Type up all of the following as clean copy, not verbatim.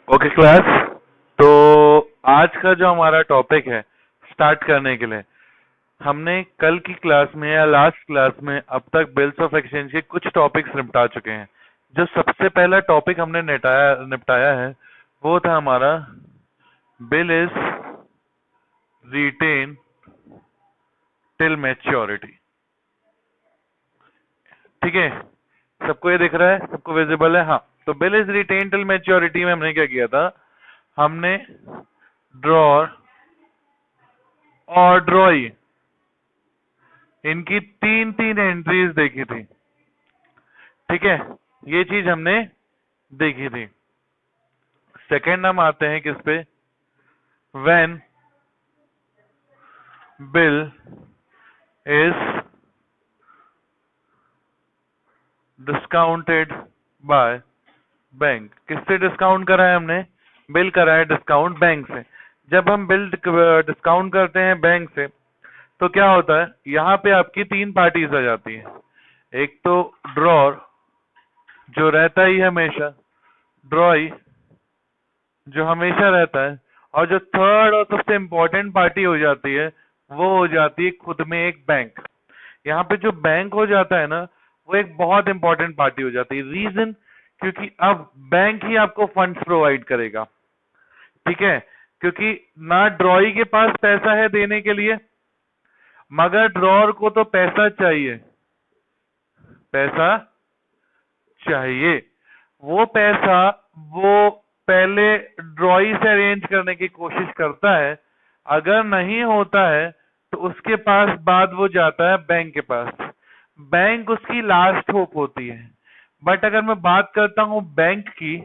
Okay class. तो आज का जो हमारा टॉपिक है स्टार्ट करने के लिए, हमने कल की क्लास में या लास्ट क्लास में अब तक बिल्स ऑफ एक्सचेंज के कुछ टॉपिक्स निपटा चुके हैं। जो सबसे पहला टॉपिक हमने निपटाया है वो था हमारा bill is retain till maturity. ठीक है, सबको ये दिख रहा है, सबको विजिबल है? हाँ, तो bill is retain till maturity में हमने क्या किया था, हमने ड्रॉर और ड्रॉई इनकी तीन तीन एंट्रीज देखी थी। ठीक है, ये चीज हमने देखी थी। सेकंड हम आते हैं किस पे, when bill is discounted by bank. किससे डिस्काउंट करा है हमने? बिल करा है डिस्काउंट बैंक से। जब हम बिल डिस्काउंट करते हैं बैंक से तो क्या होता है, यहाँ पे आपकी तीन पार्टीज आ जाती हैं। एक तो ड्रॉर जो रहता ही हमेशा, ड्रॉई जो हमेशा रहता है, और जो थर्ड और सबसे इंपॉर्टेंट पार्टी हो जाती है वो हो जाती है खुद में एक बैंक। यहाँ पे जो बैंक हो जाता है ना, वो एक बहुत इंपॉर्टेंट पार्टी हो जाती है। रीजन, क्योंकि अब बैंक ही आपको फंड्स प्रोवाइड करेगा। ठीक है, क्योंकि ना ड्रॉई के पास पैसा है देने के लिए, मगर ड्रॉर को तो पैसा चाहिए, पैसा चाहिए। वो पैसा वो पहले ड्रॉई से अरेंज करने की कोशिश करता है। अगर नहीं होता है तो उसके पास बाद वो जाता है बैंक के पास। बैंक उसकी लास्ट होप होती है। बट अगर मैं बात करता हूं बैंक की,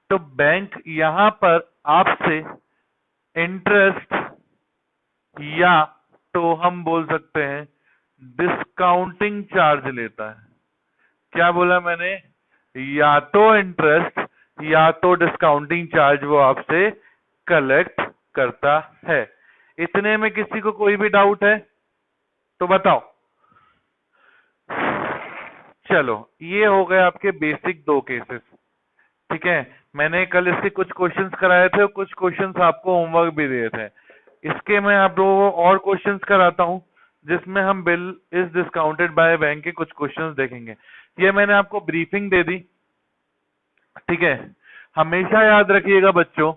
तो बैंक यहां पर आपसे इंटरेस्ट या तो हम बोल सकते हैं डिस्काउंटिंग चार्ज लेता है। क्या बोला मैंने? या तो इंटरेस्ट या तो डिस्काउंटिंग चार्ज वो आपसे कलेक्ट करता है। इतने में किसी को कोई भी डाउट है तो बताओ। चलो, ये हो गए आपके बेसिक दो केसेस। ठीक है, मैंने कल इसके कुछ क्वेश्चंस कराए थे और कुछ क्वेश्चंस आपको होमवर्क भी दिए थे। इसके मैं आप लोगों को और क्वेश्चंस कराता हूं जिसमें हम bill is discounted by bank के कुछ क्वेश्चंस देखेंगे। ये मैंने आपको ब्रीफिंग दे दी। ठीक है, हमेशा याद रखिएगा बच्चों,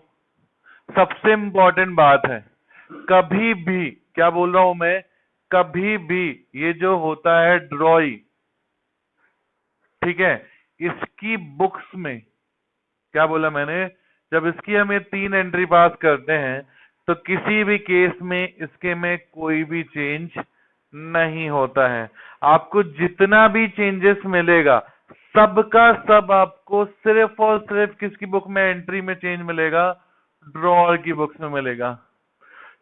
सबसे इंपॉर्टेंट बात है, कभी भी, क्या बोल रहा हूं मैं, कभी भी ये जो होता है ड्रॉई, ठीक है, इसकी बुक्स में, क्या बोला मैंने, जब इसकी हम ये तीन एंट्री पास करते हैं तो किसी भी केस में इसके में कोई भी चेंज नहीं होता है। आपको जितना भी चेंजेस मिलेगा सबका सब आपको सिर्फ और सिर्फ किसकी बुक में एंट्री में चेंज मिलेगा? ड्रॉर की बुक्स में मिलेगा।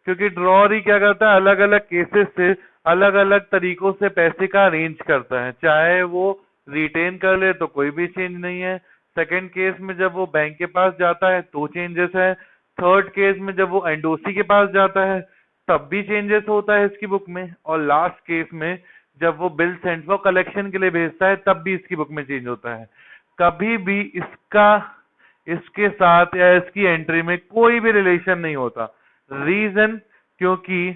क्योंकि ड्रॉर ही क्या करता है, अलग अलग केसेस से अलग अलग तरीकों से पैसे का अरेंज करता है। चाहे वो रिटेन कर ले तो कोई भी चेंज नहीं है, सेकंड केस में जब वो बैंक के पास जाता है तो चेंजेस है, थर्ड केस में जब वो एंडोसी के पास जाता है तब भी चेंजेस होता है इसकी बुक में, और लास्ट केस में जब वो बिल सेंड फॉर कलेक्शन के लिए भेजता है तब भी इसकी बुक में चेंज होता है। कभी भी इसका इसके साथ या इसकी एंट्री में कोई भी रिलेशन नहीं होता। रीजन, क्योंकि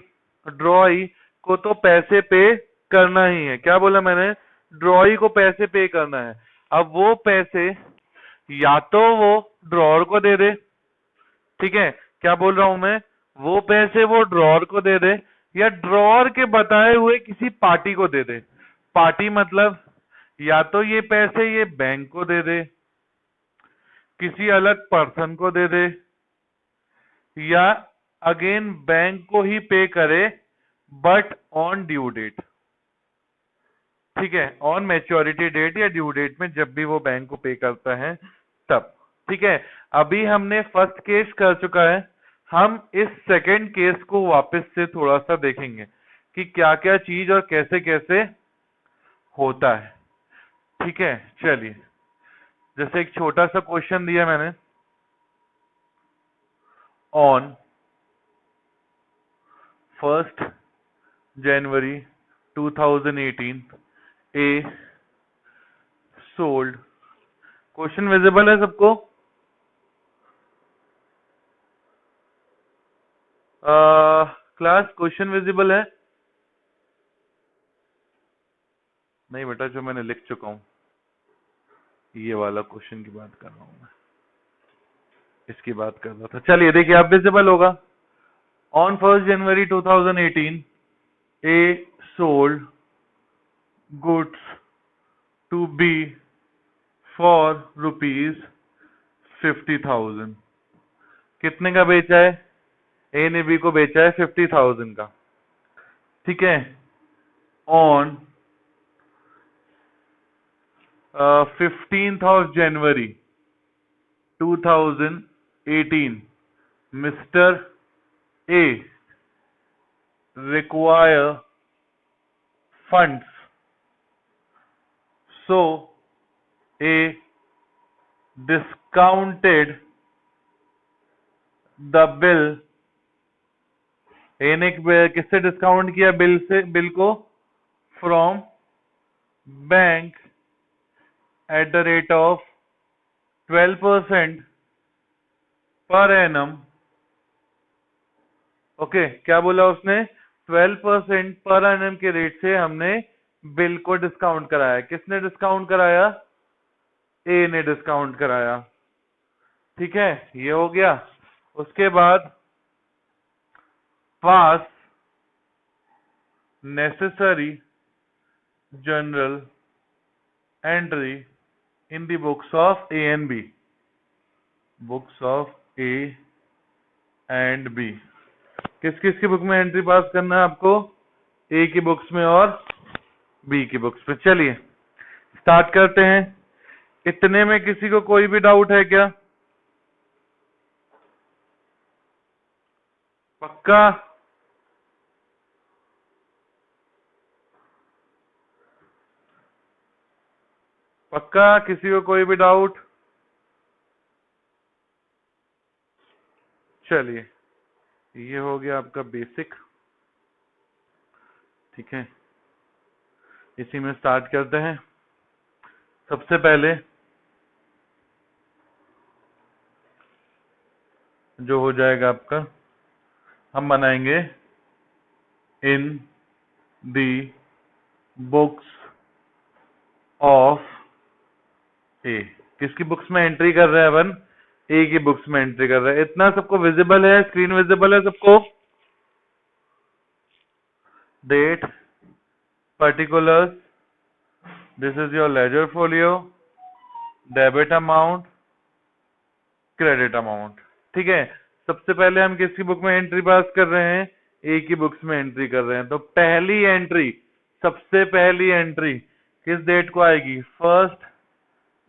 ड्रॉई को तो पैसे पे करना ही है। क्या बोला मैंने? ड्रॉई को पैसे पे करना है। अब वो पैसे या तो वो ड्रॉर को दे दे, ठीक है, क्या बोल रहा हूं मैं, वो पैसे वो ड्रॉर को दे दे, या ड्रॉर के बताए हुए किसी पार्टी को दे दे। पार्टी मतलब या तो ये पैसे ये बैंक को दे दे, किसी अलग पर्सन को दे दे, या अगेन बैंक को ही पे करे बट ऑन ड्यू डेट। ठीक है, ऑन मैच्योरिटी डेट या ड्यू डेट में जब भी वो बैंक को पे करता है तब। ठीक है, अभी हमने फर्स्ट केस कर चुका है, हम इस सेकंड केस को वापस से थोड़ा सा देखेंगे कि क्या क्या चीज और कैसे कैसे होता है। ठीक है, चलिए, जैसे एक छोटा सा क्वेश्चन दिया मैंने, on 1st January 2018 A sold. Question visible है सबको? क्लास क्वेश्चन विजिबल है? नहीं बेटा, जो मैंने लिख चुका हूँ, ये वाला क्वेश्चन की बात कर रहा हूँ मैं, इसकी बात कर रहा था। चलिए देखिए, आप विजिबल होगा। On 1st January 2018 A sold goods to B for ₹50,000। कितने का बेचा है? ए ने बी को बेचा है 50,000 का, ठीक है। On 15th of January 2018 Mr. A require funds, so A discounted the bill। ए ने किससे डिस्काउंट किया? बिल को from bank at the rate of 12% per annum. Okay, क्या बोला उसने? 12% पर एनम के रेट से हमने बिल को डिस्काउंट कराया। किसने डिस्काउंट कराया? ए ने डिस्काउंट कराया, ठीक है। ये हो गया। उसके बाद pass necessary journal entry in the books of A and B. Books of A and B, किस किस की बुक में एंट्री पास करना है आपको? ए की बुक्स में और बी की बुक्स में। चलिए स्टार्ट करते हैं। इतने में किसी को कोई भी डाउट है क्या? पक्का? पक्का? किसी को कोई भी डाउट? चलिए, ये हो गया आपका बेसिक, ठीक है। इसी में स्टार्ट करते हैं। सबसे पहले जो हो जाएगा आपका, हम बनाएंगे इन दी बुक्स ऑफ ए। किसकी बुक्स में एंट्री कर रहे हैं अपन? ए की बुक्स में एंट्री कर रहे हैं। इतना सबको विजिबल है? स्क्रीन विजिबल है सबको? Date, particulars, this is your ledger folio, debit amount, credit amount, ठीक है। सबसे पहले हम किसकी बुक में एंट्री पास कर रहे हैं? ए की बुक्स में एंट्री कर रहे हैं। तो पहली एंट्री, सबसे पहली एंट्री किस डेट को आएगी? 1st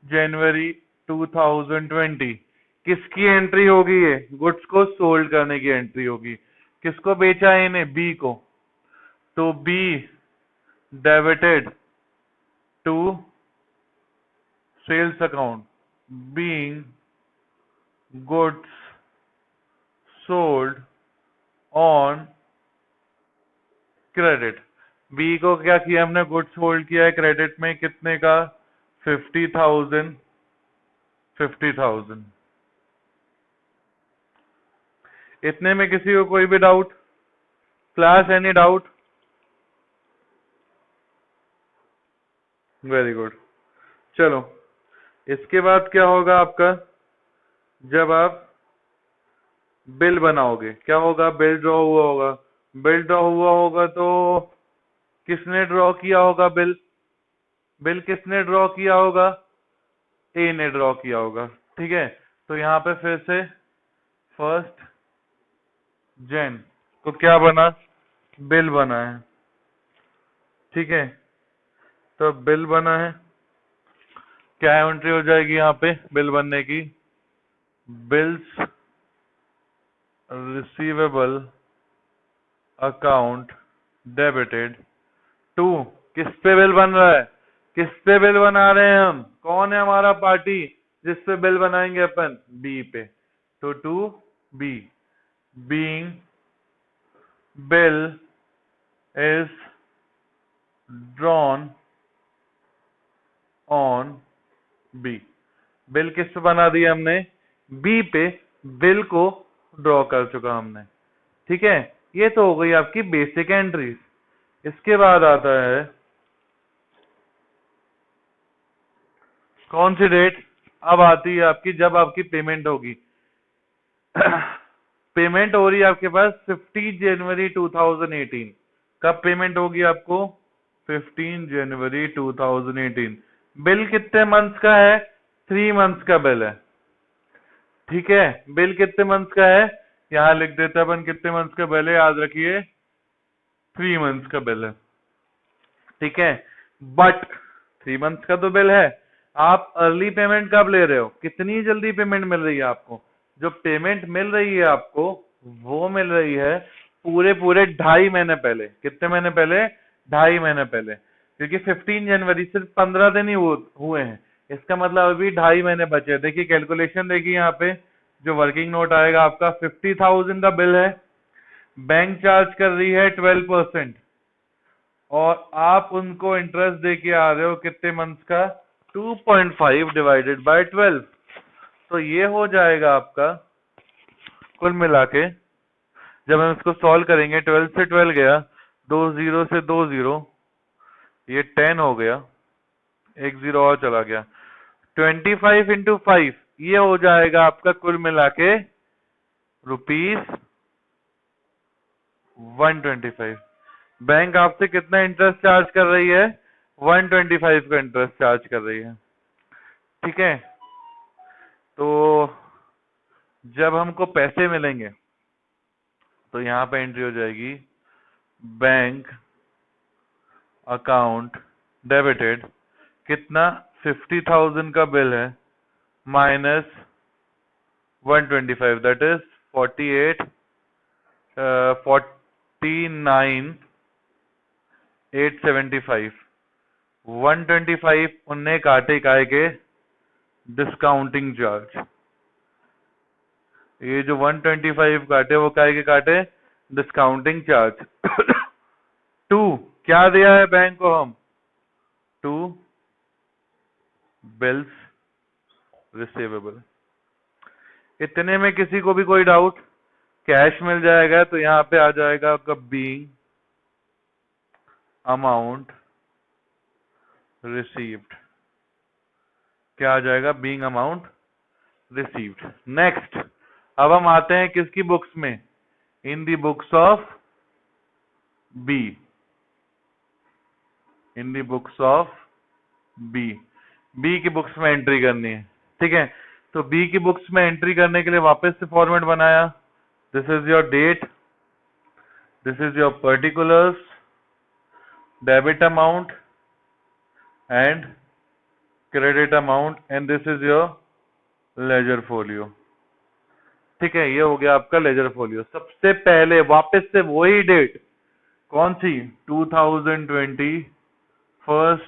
January 2020। किसकी एंट्री होगी? ये गुड्स को सोल्ड करने की एंट्री होगी। किसको बेचा है इन्हें? बी को। तो B debited to sales account being goods sold on credit. B को क्या किया हमने? गुड्स सोल्ड किया है क्रेडिट में। कितने का? 50,000। 50,000। इतने में किसी को कोई भी doubt? Class any doubt? Very good. चलो, इसके बाद क्या होगा आपका? जब आप बिल बनाओगे, क्या होगा? बिल ड्रॉ हुआ होगा। बिल ड्रॉ हुआ होगा तो किसने ड्रॉ किया होगा बिल? बिल किसने ड्रॉ किया होगा? ए ने ड्रॉ किया होगा, ठीक है। तो यहाँ पे फिर से 1st Jan तो क्या बना? बिल बना है, ठीक है। तो बिल बना है, क्या एंट्री हो जाएगी यहाँ पे बिल बनने की? Bills receivable account debited to. किस पे बिल बन रहा है? किस पे बिल बना रहे हैं हम? कौन है हमारा पार्टी जिस पे बिल बनाएंगे अपन? बी पे। तो to B, being bill is drawn on B. Bill किस पे बना दिया हमने? बी पे बिल को ड्रॉ कर चुका हमने, ठीक है, ये तो हो गई आपकी बेसिक एंट्रीज। इसके बाद आता है कौन सी डेट? अब आती है आपकी जब आपकी पेमेंट होगी। पेमेंट हो रही है आपके पास 15 जनवरी 2018। कब पेमेंट होगी आपको? 15 जनवरी 2018। बिल कितने मंथ्स का है? 3 मंथ्स का बिल है। ठीक है, बिल कितने मंथ्स का है? यहां लिख देते हैं अपन कितने मंथ्स का बिल है, याद रखिए 3 मंथ्स का बिल है। ठीक है, बट 3 मंथ्स का तो बिल है। आप अर्ली पेमेंट कब ले रहे हो? कितनी जल्दी पेमेंट मिल रही है आपको? जो पेमेंट मिल रही है आपको वो मिल रही है पूरे पूरे 2.5 महीने पहले। कितने महीने पहले? 2.5 महीने पहले। क्योंकि 15 जनवरी सिर्फ 15 दिन ही हुए हैं। इसका मतलब अभी 2.5 महीने बचे हैं। देखिए कैलकुलेशन देखिए यहाँ पे जो वर्किंग नोट आएगा आपका 50,000 का बिल है। बैंक चार्ज कर रही है 12%, और आप उनको इंटरेस्ट दे के आ रहे हो कितने मंथ्स का? 2.5 डिवाइडेड बाय 12। तो ये हो जाएगा आपका कुल मिला के, जब हम इसको सॉल्व करेंगे 12 से 12 गया, 2 0 से 2 0, ये 10 हो गया, 1 0 और चला गया। 25 इंटू 5 ये हो जाएगा आपका कुल मिला के ₹125। बैंक आपसे कितना इंटरेस्ट चार्ज कर रही है? 125 का इंटरेस्ट चार्ज कर रही है। ठीक है, तो जब हमको पैसे मिलेंगे तो यहाँ पे एंट्री हो जाएगी बैंक अकाउंट डेबिटेड, कितना? 50,000 का बिल है, माइनस 125, दैट इज 48 49,875। 125 उनने काटे काय के? Discounting charge. ये जो 125 काटे वो काय के काटे? Discounting charge. 2 क्या दिया है बैंक को हम? 2 बिल्स रिसीवेबल। इतने में किसी को भी कोई डाउट? कैश मिल जाएगा तो यहाँ पे आ जाएगा आपका बीइंग अमाउंट रिसीव्ड। क्या आ जाएगा? Being amount received. नेक्स्ट, अब हम आते हैं किसकी बुक्स में? In the books of B. In the books of B. B की बुक्स में एंट्री करनी है। ठीक है, तो बी की बुक्स में एंट्री करने के लिए वापस से फॉर्मेट बनाया। This is your date, this is your particulars, debit amount and credit amount, and this is your ledger folio. ठीक है, ये हो गया आपका लेजर फोलियो। सबसे पहले वापस से वही डेट, कौन सी? 2020 1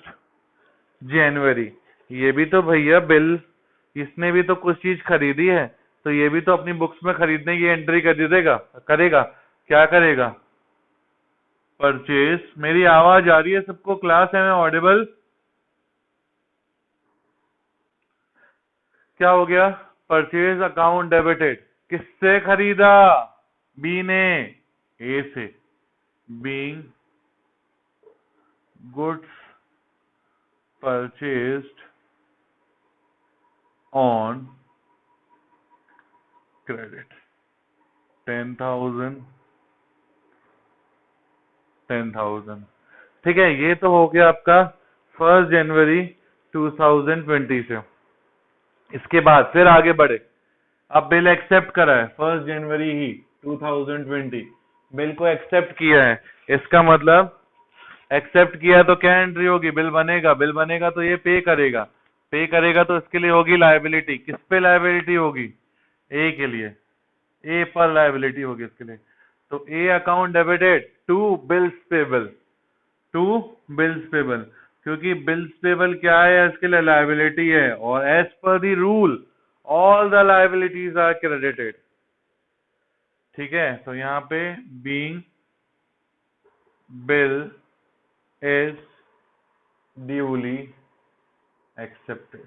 जनवरी। ये भी तो भैया बिल, इसने भी तो कुछ चीज खरीदी है, तो ये भी तो अपनी बुक्स में खरीदने की एंट्री कर देगा, करेगा। क्या करेगा? परचेज। मेरी आवाज आ रही है सबको? क्लास है मैं ऑडिबल? क्या हो गया? Purchase account debited. किससे खरीदा? बी ने। ए से। Being goods purchased on credit 10,000। 10,000। ठीक है, ये तो हो गया आपका 1 जनवरी 2020 से। इसके बाद फिर आगे बढ़े। अब बिल एक्सेप्ट करा है 1 जनवरी ही 2020, बिल को एक्सेप्ट किया है। इसका मतलब एक्सेप्ट किया तो क्या एंट्री होगी? बिल बनेगा, बिल बनेगा तो ये पे करेगा, पे करेगा तो इसके लिए होगी लायबिलिटी। किस पे लायबिलिटी होगी? ए के लिए। ए पर लायबिलिटी होगी इसके लिए। तो A account debited to bills payable. To bills payable, क्योंकि बिल्स पेबल क्या है? इसके लिए लायबिलिटी है, और as per the rule all the liabilities are credited. ठीक है, तो यहाँ पे being bill is duly accepted.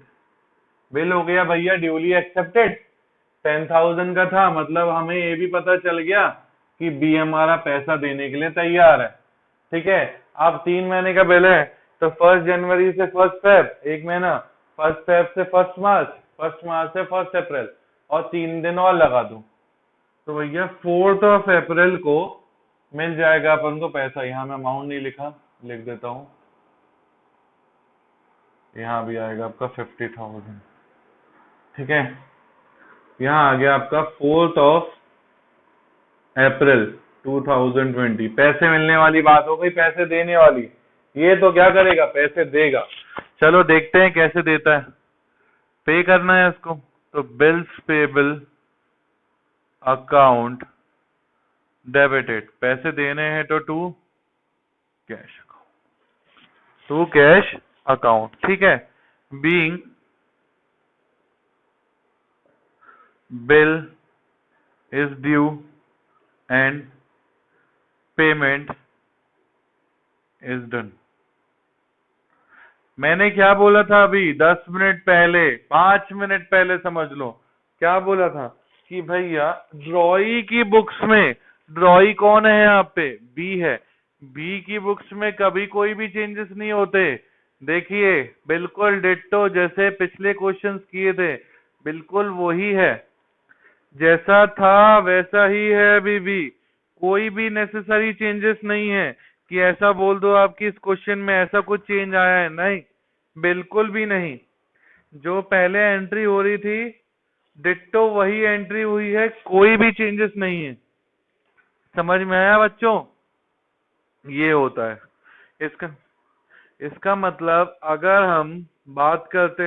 Bill हो गया भैया ड्यूली एक्सेप्टेड। 10,000 का था, मतलब हमें ये भी पता चल गया कि बी हमारा पैसा देने के लिए तैयार है। ठीक है, अब 3 महीने का बिल है तो 1 जनवरी से 1 फेब 1 महीना, 1 फेब से 1 मार्च, 1 मार्च से 1 अप्रैल, और 3 दिन और लगा दूं तो भैया 4 अप्रैल को मिल जाएगा अपन को पैसा। यहाँ मैं अमाउंट नहीं लिखा, लिख देता हूँ। यहाँ भी आएगा आपका 50,000। ठीक है, यहाँ आ गया आपका 4 अप्रैल 2020। पैसे मिलने वाली बात हो गई, पैसे देने वाली। ये तो क्या करेगा, पैसे देगा। चलो देखते हैं कैसे देता है। पे करना है इसको, तो बिल्स पेबल अकाउंट डेबिटेड, पैसे देने हैं तो to cash account, to cash account. ठीक है, being bill is due and payment is done. मैंने क्या बोला था अभी 10 मिनट पहले, 5 मिनट पहले समझ लो, क्या बोला था कि भैया ड्रॉई की बुक्स में, ड्रॉई कौन है यहाँ पे, बी है, बी की बुक्स में कभी कोई भी चेंजेस नहीं होते। देखिए बिल्कुल डिट्टो जैसे पिछले क्वेश्चंस किए थे, बिल्कुल वही है, जैसा था वैसा ही है अभी भी। कोई भी नेसेसरी चेंजेस नहीं है कि ऐसा बोल दो आपकी इस क्वेश्चन में ऐसा कुछ चेंज आया है, नहीं, बिल्कुल भी नहीं। जो पहले एंट्री हो रही थी डिट्टो वही एंट्री हुई है, कोई भी चेंजेस नहीं है। समझ में आया बच्चों? ये होता है इसका। इसका मतलब अगर हम बात करते